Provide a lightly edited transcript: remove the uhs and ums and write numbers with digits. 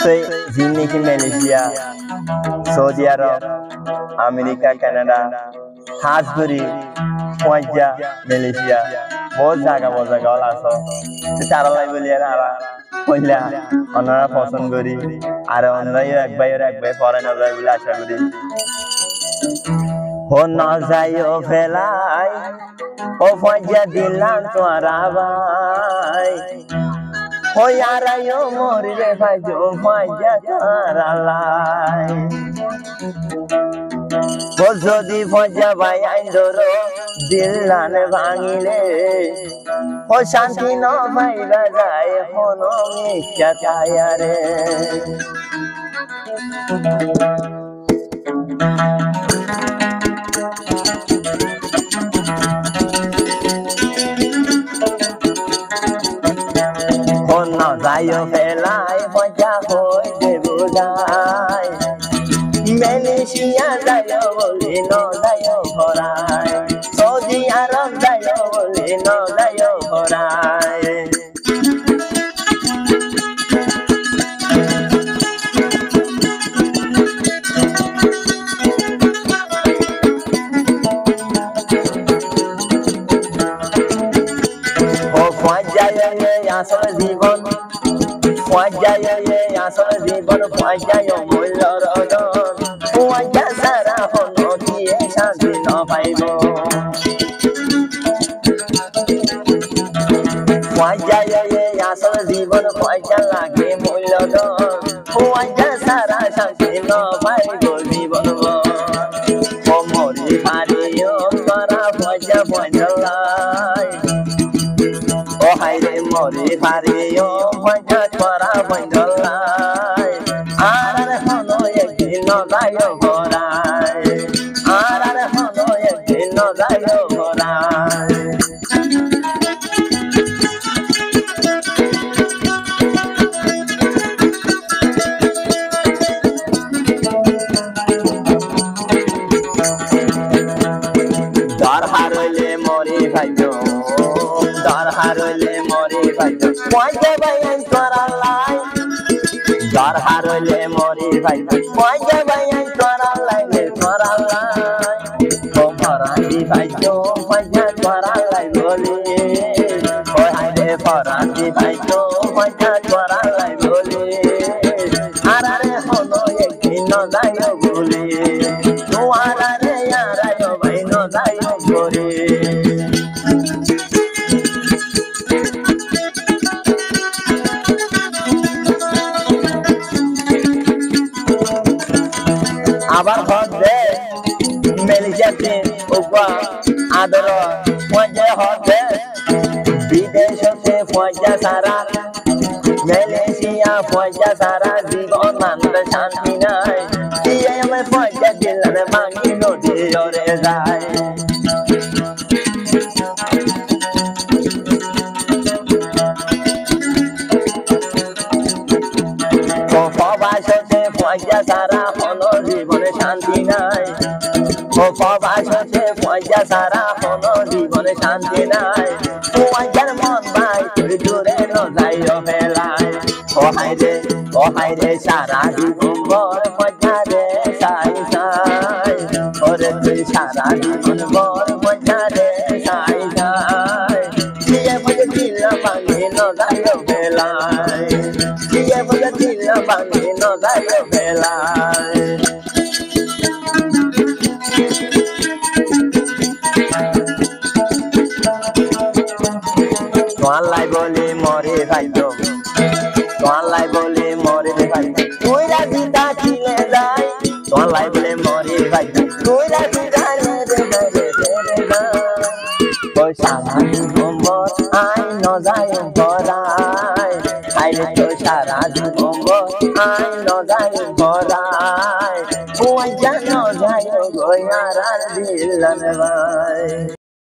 সেই জিন্দিগি Malaysia Saudi আরব America Canada Hajguri পয়জা Malaysia বহুত জায়গা আছে তারা লাই বলি আর কইলা ওনারা পছন্দ করি আর ওনারাই এক ভাই পরে না যায় বলে আশা করি हो न जायो फेलाई ओ फजा दिलान तोरा भाई हो यार यो मोर रे भाई जो फजा तोरा लाई ओ जदी फजा भाई आइंदरो दिलान भांगिले हो शांति न भाईला जाए हो न मिक्या काया रे जायो फेलाई बजा होय दे बुझाय मालয়েশিয়া जायो बोली न जायो भराय सऊदी आरब जायो बोली न जायो भराय ओ फजा ये आसल जीवन Wajaya ye asal জীবন wajaya মুল্লর অদন wajah সারা হলো দিয়ে শান্তি ন পাইব wajaya ye asal জীবন wajah লাগে মুল্লদন wajah সারা শান্তি ন পাইব জীবন ও মরি হারিও করা wajah বন্ধলাই ও হাইরে মরি হারিও wajah করা বন্ধলাই আর হলো একদিন যাইও ভরাই আর হলো একদিন যাইও ভরাই দর হারলে মরি ভাইও দর হারলে মরি ভাইও wajah bayan suara lai dar harole mori bhai wajah bayan suara lai o farandi bhai jo wajah suara lai boli o haide farandi bhai jo wajah suara lai boli arare hono ekdin no jayo boli tu arare yara yo bhai no jayo boli আবার হবে মালয়েশিয়াতে ওপা আদর পয়জা হবে বিদেশে পয়জা সারা Malaysia পয়জা সারা জীবন মানতে শান্তি নাই দিয়ে আমি পয়জা দিলাম ভাঙি নদী ওরে যায় পয়জা সারা হলো জীবনে শান্তি নাই ও প্রবাসে পয়জা সারা হলো জীবনে শান্তি নাই পয়জার মন ভাই তুই দূরে ন যাইও ফেলাই ও হাইরে সারা জীবন বর পয়জা রে সাই সাই ওরে তুই সারা জীবন বর পয়জা রে সাই সাই দিয়ে বলে দিল ভাঙি ন যাইও ফেলাই দিয়ে বলে দিল ভাঙি ন যাইও ফেলাই তোয়ালাই বলে মরে ভাইতো তোয়ালাই বলে মরে ভাইতো তুই রাজিতা ছিলে যাই তোয়ালাই বলে মরে ভাইতো তুই রাজিতা রে মরে রে ওই সারা জীবন আই ন যায় ভরাই আইলে তো সারা জীবন আই ন যায় ভরাই ওই জানো যায় গো ইয়ার দিলান ভাই